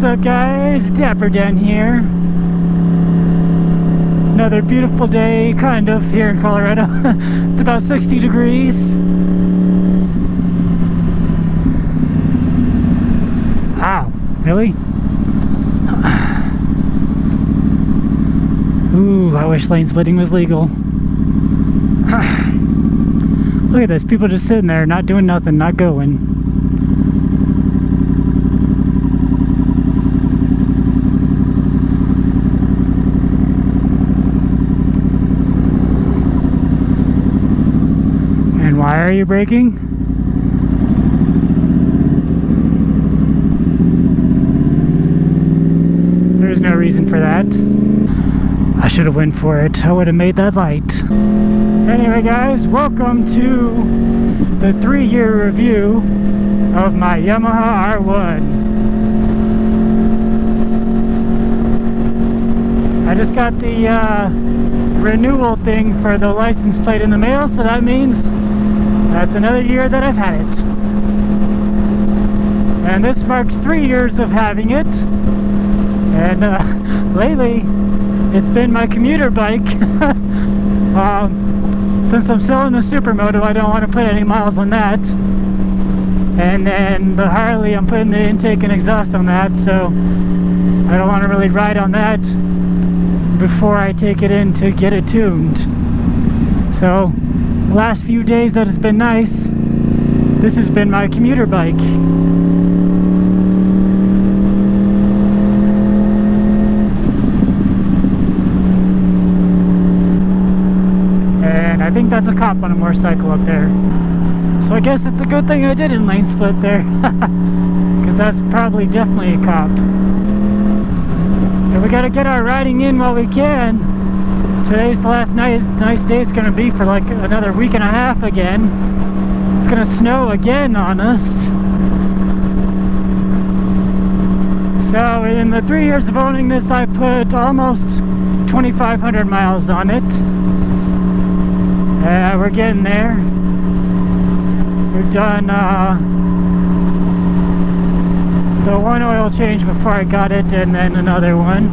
What's up, guys? Dapper Dan here. Another beautiful day, kind of, here in Colorado. It's about 60 degrees. Wow, really? Ooh, I wish lane splitting was legal. Look at this, people just sitting there, not doing nothing, not going. Why are you braking? There's no reason for that. I should have went for it. I would have made that light. Anyway, guys, welcome to the 3-year review of my Yamaha R1. I just got the renewal thing for the license plate in the mail, so that means that's another year that I've had it. And this marks 3 years of having it. And lately, it's been my commuter bike. Since I'm still in the Supermoto, I don't want to put any miles on that. And then the Harley, I'm putting the intake and exhaust on that, so I don't want to really ride on that before I take it in to get it tuned. So the last few days that it's been nice, this has been my commuter bike. And I think that's a cop on a motorcycle up there. So I guess it's a good thing I didn't lane split there, because that's probably definitely a cop. And we gotta get our riding in while we can. Today's the last nice day it's going to be for like another week and a half again. It's going to snow again on us. So in the 3 years of owning this, I put almost 2,500 miles on it. We're getting there. We've done the one oil change before I got it, and then another one.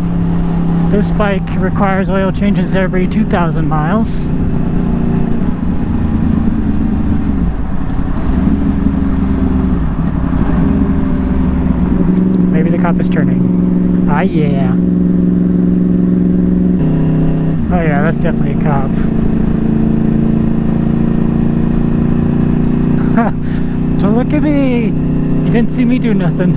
This bike requires oil changes every 2,000 miles. Maybe the cop is turning. Ah, yeah. Oh yeah, that's definitely a cop. Don't look at me! You didn't see me do nothing.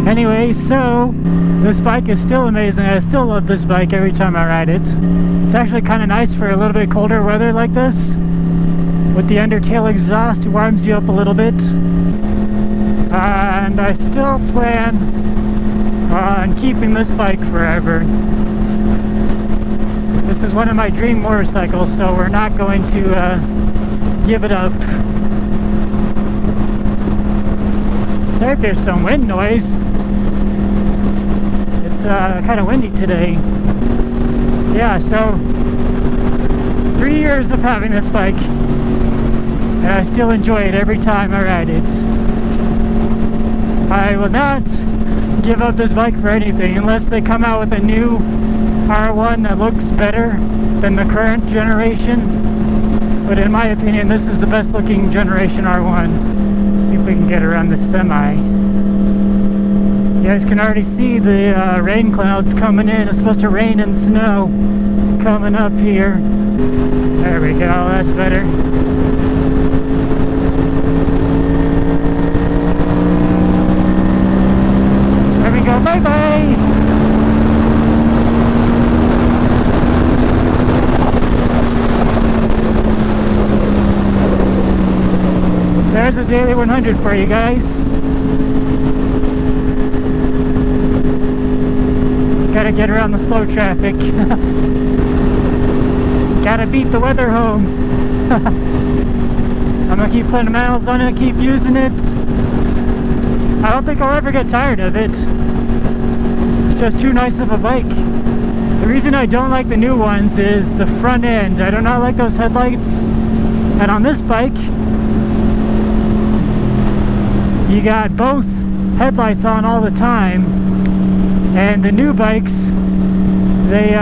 Anyway, so this bike is still amazing. I still love this bike every time I ride it. It's actually kind of nice for a little bit colder weather like this. With the undertail exhaust, it warms you up a little bit. And I still plan on keeping this bike forever. This is one of my dream motorcycles, so we're not going to give it up. Sorry if there's some wind noise. It's kind of windy today. Yeah, so 3 years of having this bike, and I still enjoy it every time I ride it. I will not give up this bike for anything unless they come out with a new R1 that looks better than the current generation. But in my opinion, this is the best looking generation R1. Let's see if we can get around the semi. You guys can already see the rain clouds coming in. It's supposed to rain and snow coming up here. There we go, that's better. There we go, bye-bye! There's a daily 100 for you guys. Gotta get around the slow traffic. Gotta beat the weather home. I'm gonna keep putting miles on it, keep using it. I don't think I'll ever get tired of it. It's just too nice of a bike. The reason I don't like the new ones is the front end. I do not like those headlights. And on this bike, you got both headlights on all the time, and the new bikes, they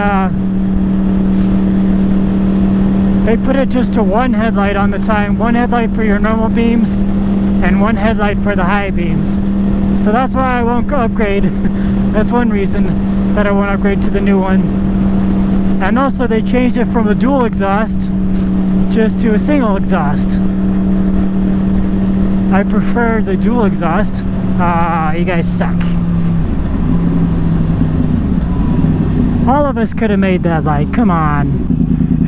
put it just to one headlight on the time, one headlight for your normal beams and one headlight for the high beams. So that's why I won't upgrade. That's one reason that I won't upgrade to the new one. And also they changed it from a dual exhaust just to a single exhaust. I prefer the dual exhaust. You guys suck. All of us could have made that light, come on.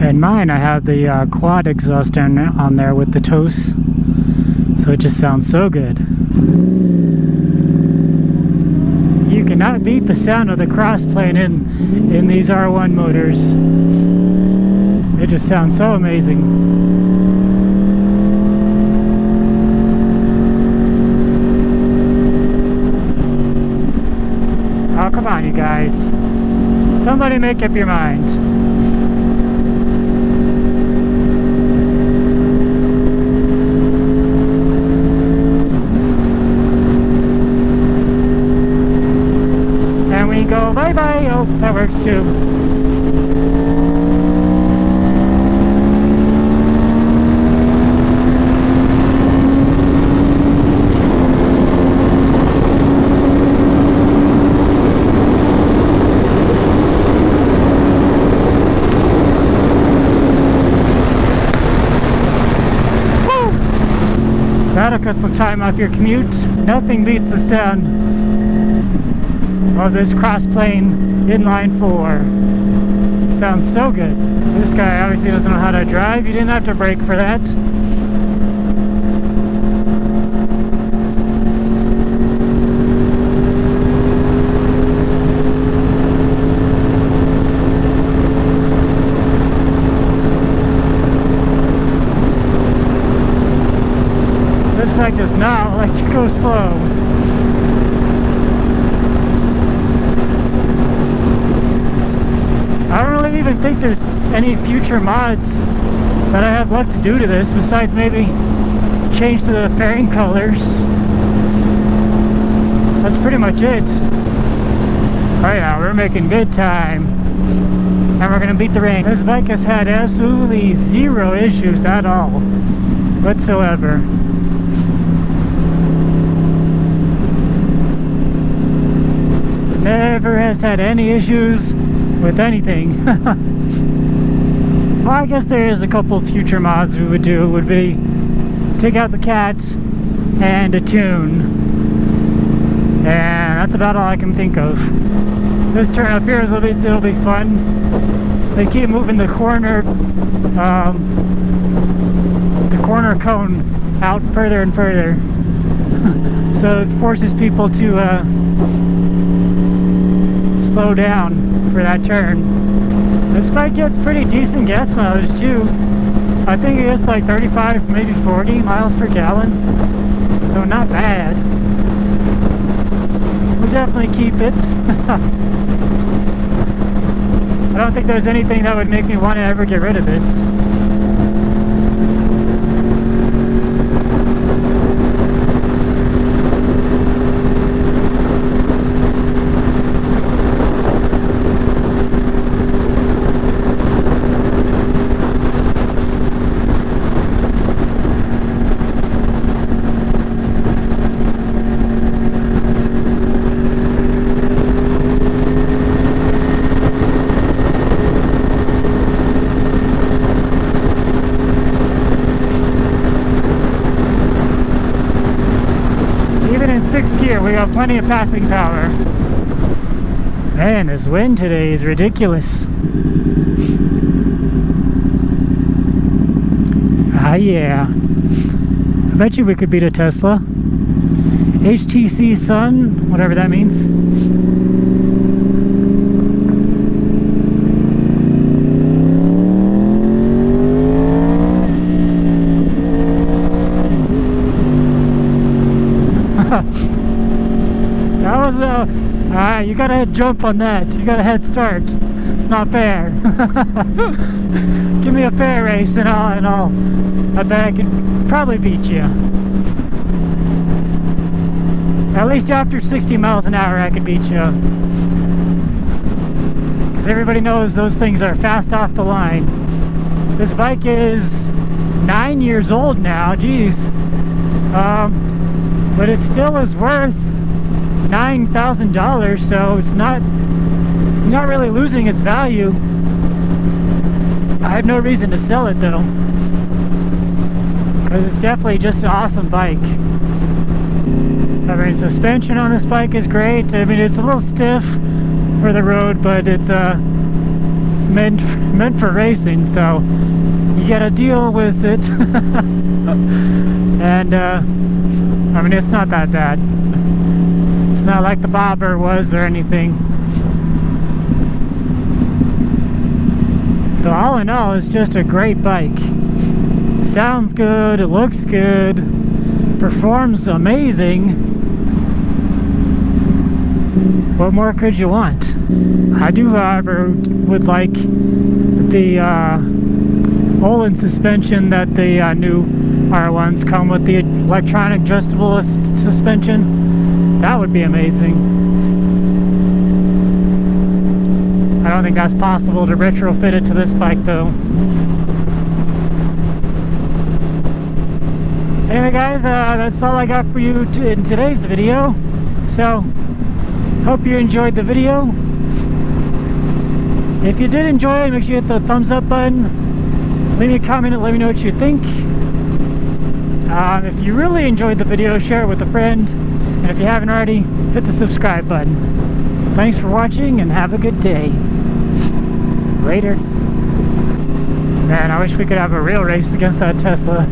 And mine, I have the quad exhaust on there with the TOS. So it just sounds so good. You cannot beat the sound of the crossplane in these R1 motors. It just sounds so amazing. Oh, come on, you guys. Somebody make up your mind. And we go bye-bye. Oh, that works too. That'll cut some time off your commute. Nothing beats the sound of this crossplane inline 4. Sounds so good. This guy obviously doesn't know how to drive. You didn't have to brake for that. This bike does not like to go slow. I don't really even think there's any future mods that I have left to do to this besides maybe change the fairing colors. That's pretty much it. Oh yeah, we're making good time. And we're gonna beat the rain. This bike has had absolutely zero issues at all whatsoever. Never has had any issues with anything. Well, I guess there is a couple of future mods we would do. Would be take out the cat and a tune, and that's about all I can think of. This turn up here is it'll be fun. They keep moving the corner cone out further and further, so it forces people to slow down for that turn. This bike gets pretty decent gas mileage too. I think it gets like 35, maybe 40 miles per gallon. So not bad. We'll definitely keep it. I don't think there's anything that would make me want to ever get rid of this. We got plenty of passing power. Man, this wind today is ridiculous. Ah, yeah. I bet you we could beat a Tesla. HTC Sun, whatever that means. That was you gotta jump on that. You got a head start. It's not fair. Give me a fair race and I bet I can probably beat you. At least after 60 miles an hour I could beat you. Because everybody knows those things are fast off the line. This bike is 9 years old now, geez. But it still is worth $9,000, so it's not really losing its value. I have no reason to sell it though, because it's definitely just an awesome bike. I mean, suspension on this bike is great. I mean, it's a little stiff for the road, but it's meant for racing, so you gotta deal with it. And I mean, it's not that bad. It's not like the Bobber was or anything. So all in all, it's just a great bike. It sounds good, it looks good, performs amazing. What more could you want? I do, however, would like the Olin suspension that the new R1s come with, the electronic adjustable suspension. That would be amazing. I don't think that's possible to retrofit it to this bike though. Anyway guys, that's all I got for you in today's video. So, hope you enjoyed the video. If you did enjoy it, make sure you hit the thumbs up button. Leave me a comment and let me know what you think. If you really enjoyed the video, share it with a friend. And if you haven't already, hit the subscribe button. Thanks for watching and have a good day. Later. Man, I wish we could have a real race against that Tesla.